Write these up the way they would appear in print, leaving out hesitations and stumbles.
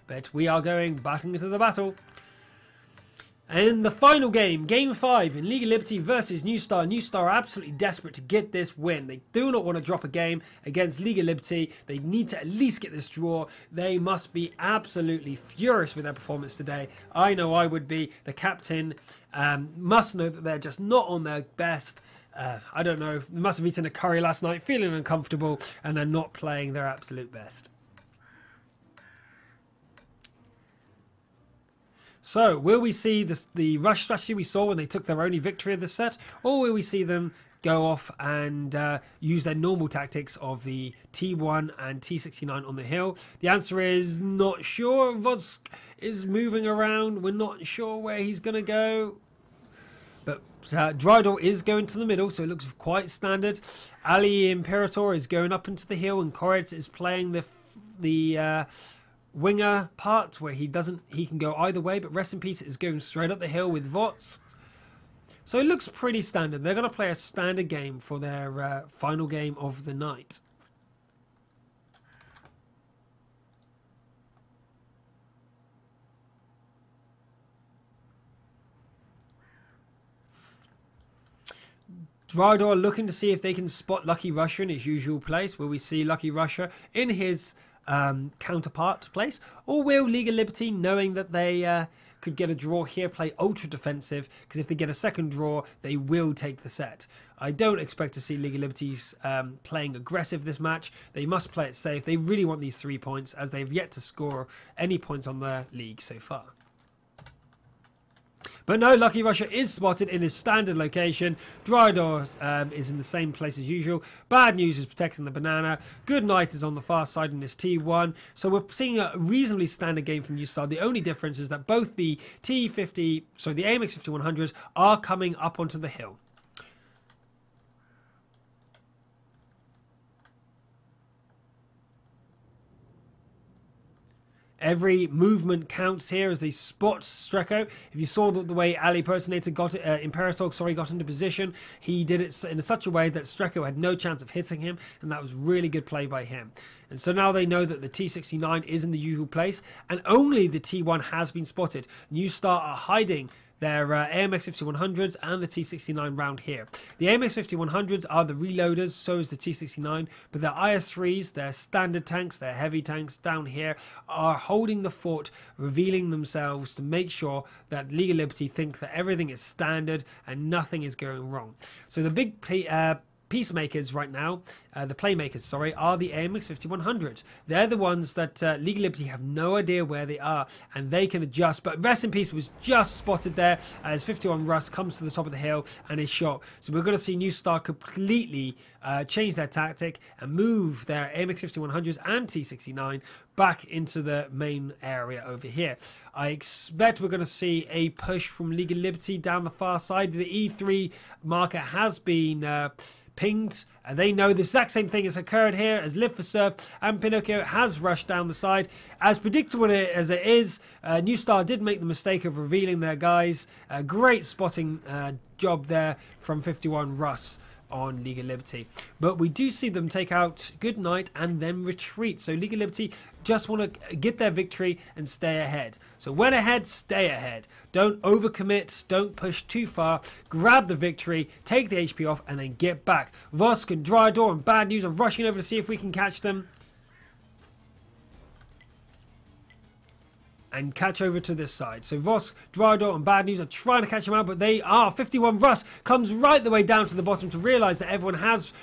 But we are going battling into the battle. And the final game, Game 5 in League of Liberty versus New Star. New Star are absolutely desperate to get this win. They do not want to drop a game against League of Liberty. They need to at least get this draw. They must be absolutely furious with their performance today. I know I would be. The captain must know that they're just not on their best. I don't know. They must have eaten a curry last night, feeling uncomfortable, and they're not playing their absolute best. So, will we see the rush strategy we saw when they took their only victory of the set, or will we see them go off and use their normal tactics of the T1 and T69 on the hill? The answer is not sure. Vosk is moving around. We're not sure where he's going to go. But Drydor is going to the middle, so it looks quite standard. Ali Imperator is going up into the hill, and Koretz is playing the winger part where he can go either way, but Rest in Peace is going straight up the hill with Vots. So it looks pretty standard. They're going to play a standard game for their final game of the night. Drydor looking to see if they can spot Lucky Russia in his usual place. Will we see Lucky Russia in his counterpart place, or will League of Liberty, knowing that they could get a draw here, play ultra defensive? Because if they get a second draw, they will take the set. I don't expect to see League of Liberty's playing aggressive this match. They must play it safe. They really want these 3 points, as they've yet to score any points on their league so far. But no, Lucky Russia is spotted in his standard location. Drydor is in the same place as usual. Bad News is protecting the banana. Good Night is on the far side in his T1. So we're seeing a reasonably standard game from New Star. The only difference is that both the the AMX 5100s are coming up onto the hill. Every movement counts here as they spot Strecco. If you saw the way Ali Impersonator got into position, he did it in such a way that Strecco had no chance of hitting him, and that was really good play by him. And so now they know that the T69 is in the usual place, and only the T1 has been spotted. New Star are hiding their AMX 5100s and the T69 round here. The AMX 5100s are the reloaders, so is the T69, but their IS3s, their standard tanks, their heavy tanks down here are holding the fort, revealing themselves to make sure that League of Liberty think that everything is standard and nothing is going wrong. So the big peacemakers right now, the playmakers, sorry, are the AMX 5100s. They're the ones that League of Liberty have no idea where they are, and they can adjust. But Rest in Peace was just spotted there as 51 Russ comes to the top of the hill and is shot. So we're going to see New Star completely change their tactic and move their AMX 5100s and T69 back into the main area over here. I expect we're going to see a push from League of Liberty down the far side. The E3 marker has been pinged, and they know the exact same thing has occurred here as Live for Surf, and Pinocchio has rushed down the side. As predictable as it is, New Star did make the mistake of revealing their guys. A great spotting job there from 51 Russ on League of Liberty. But we do see them take out Good Night and then retreat. So League of Liberty just want to get their victory and stay ahead. So when ahead, stay ahead. Don't overcommit, don't push too far. Grab the victory, take the HP off, and then get back. Vosk and Drydor and Bad News are rushing over to see if we can catch them and catch over to this side. So Vosk, Drydor and Bad News are trying to catch him out, but they are. 51 Russ comes right the way down to the bottom to realise that everyone has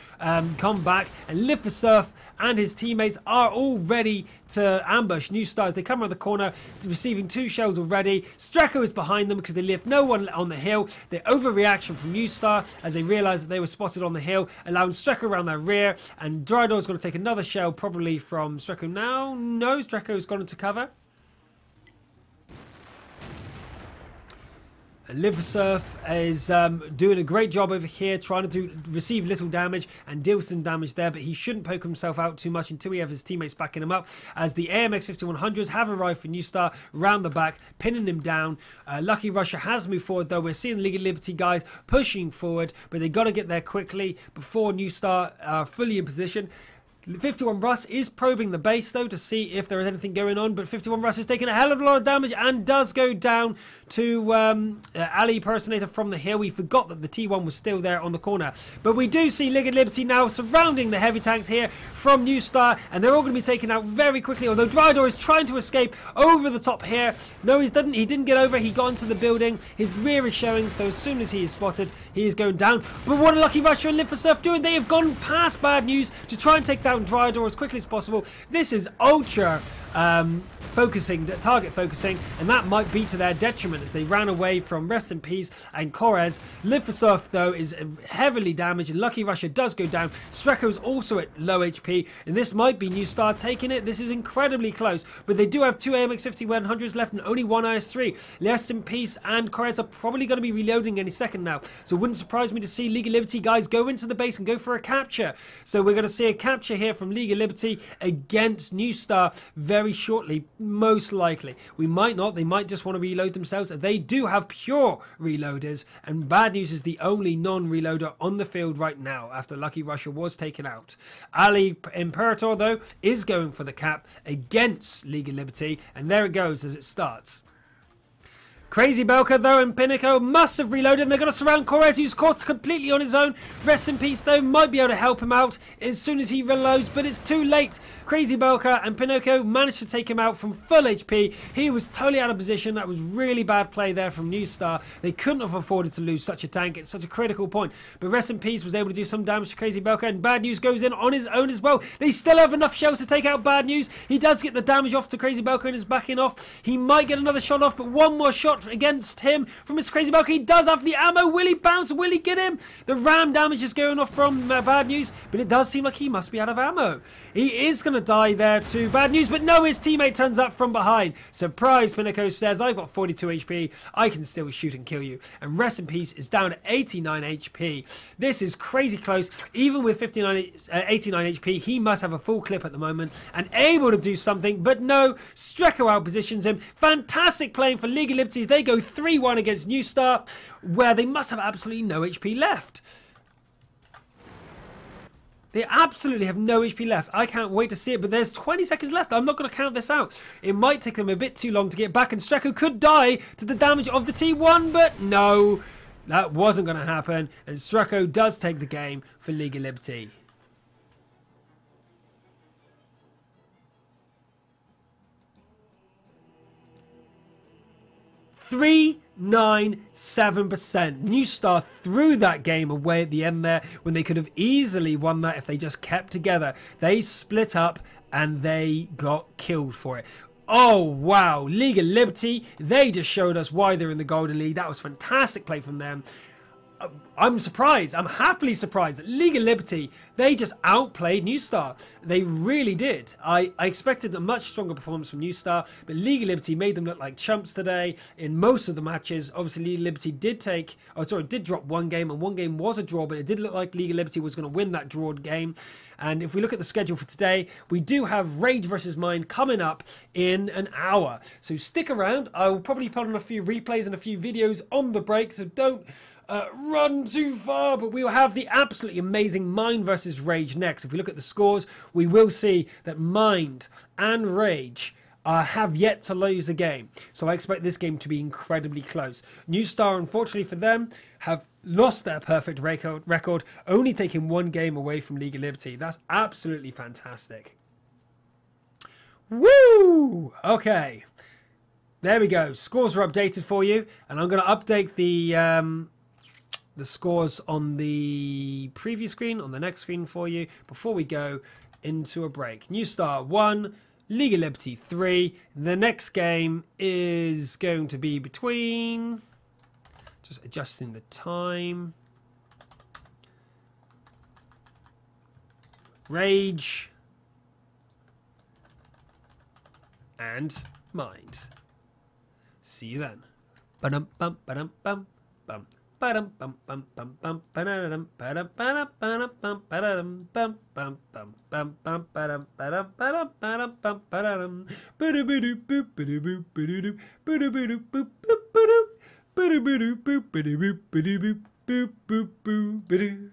come back, and Live for Surf and his teammates are all ready to ambush New Stars. They come around the corner, receiving 2 shells already. Strecco is behind them because they left no one on the hill. The overreaction from New Star as they realised that they were spotted on the hill, allowing Strecco around their rear, and Drydor's going to take another shell probably from Strecco now. No, Strecco's gone into cover. Live for Surf is doing a great job over here, trying to receive little damage and deal some damage there, but he shouldn't poke himself out too much until we have his teammates backing him up, as the AMX 5100s have arrived for New Star round the back, pinning him down. Lucky Russia has moved forward, though. We're seeing the League of Liberty guys pushing forward, but they got to get there quickly before New Star are fully in position. 51 Russ is probing the base though to see if there is anything going on, but 51 Russ is taking a hell of a lot of damage and does go down to Ali Personator from the hill. We forgot that the T1 was still there on the corner, but we do see League of Liberty now surrounding the heavy tanks here from New Star, and they're all going to be taken out very quickly, although Drydor is trying to escape over the top here. No, he didn't get over. He got into the building. His rear is showing, so as soon as he is spotted, he is going down. But what are Lucky Rusher and Live for Surf doing? They have gone past Bad News to try and take down Drydor as quickly as possible. This is ultra target focusing, and that might be to their detriment as they ran away from Rest in Peace and Korez. Live for Surf though is heavily damaged, and Lucky Rusher does go down. Streko is also at low HP, and this might be New Star taking it. This is incredibly close, but they do have 2 AMX 5100s left and only 1 IS-3. Rest in Peace and Korez are probably going to be reloading any second now, so it wouldn't surprise me to see League of Liberty guys go into the base and go for a capture. So we're going to see a capture here from League of Liberty against New Star very shortly. Most likely. We might not. They might just want to reload themselves. They do have pure reloaders, and Bad News is the only non-reloader on the field right now after Lucky Rusher was taken out. Ali Imperator, though, is going for the cap against League of Liberty, and there it goes as it starts. Crazy Belka, though, and Pinnacle must have reloaded, and they're going to surround Korez, who's caught completely on his own. Rest in Peace, though, might be able to help him out as soon as he reloads, but it's too late. Crazy Belka and Pinocchio managed to take him out from full HP. He was totally out of position. That was really bad play there from New Star. They couldn't have afforded to lose such a tank at such a critical point. But Rest in Peace was able to do some damage to Crazy Belka, and Bad News goes in on his own as well. They still have enough shells to take out Bad News. He does get the damage off to Crazy Belka and is backing off. He might get another shot off, but one more shot against him from his Crazy Belka. He does have the ammo. Will he bounce? Will he get him? The ram damage is going off from Bad News, but it does seem like he must be out of ammo. He is going to die there to Bad News, but no, his teammate turns up from behind. Surprise, Pinnacle says, I've got 42 HP. I can still shoot and kill you. And Rest in Peace is down to 89 HP. This is crazy close. Even with 89 HP, he must have a full clip at the moment and able to do something, but no, Streko out positions him. Fantastic playing for League of Liberty. They go 3-1 against New Star, where they must have absolutely no HP left. They absolutely have no HP left. I can't wait to see it, but there's 20 seconds left. I'm not going to count this out. It might take them a bit too long to get back, and Streko could die to the damage of the T1, but no, that wasn't going to happen, and Streko does take the game for League of Liberty. 397%. New Star threw that game away at the end there when they could have easily won that if they just kept together. They split up and they got killed for it. Oh wow, League of Liberty, they just showed us why they're in the Golden League. That was fantastic play from them. I'm surprised. I'm happily surprised that League of Liberty, they just outplayed New Star. They really did. I expected a much stronger performance from New Star, but League of Liberty made them look like chumps today in most of the matches. Obviously, League of Liberty did drop one game, and one game was a draw, but it did look like League of Liberty was going to win that drawn game. And if we look at the schedule for today, we do have Rage vs. Mine coming up in an hour. So stick around. I will probably put on a few replays and a few videos on the break, so don't run too far, but we will have the absolutely amazing Mind versus Rage next. If we look at the scores, we will see that Mind and Rage have yet to lose a game. So I expect this game to be incredibly close. New Star, unfortunately for them, have lost their perfect record, only taking one game away from League of Liberty. That's absolutely fantastic. Woo! Okay. There we go. Scores are updated for you, and I'm going to update the scores on the previous screen, on the next screen for you, before we go into a break. New Star 1, League of Liberty 3. The next game is going to be between, just adjusting the time, Rage and Mind. See you then. Ba-dum bum ba-dum bum bum. Ba-dum bum bum bum bum ba-dum ba-dum ba-dum ba-dum ba-dum bum bum bum bum bum ba-dum ba-dum ba-dum ba-dum bum ba-dum ba-do-ba-do boop ba-do boop ba-do-do ba-do-ba-do boop boop ba-do ba-do-ba-do boop ba-do boop ba-do boop boop boop boop ba-do.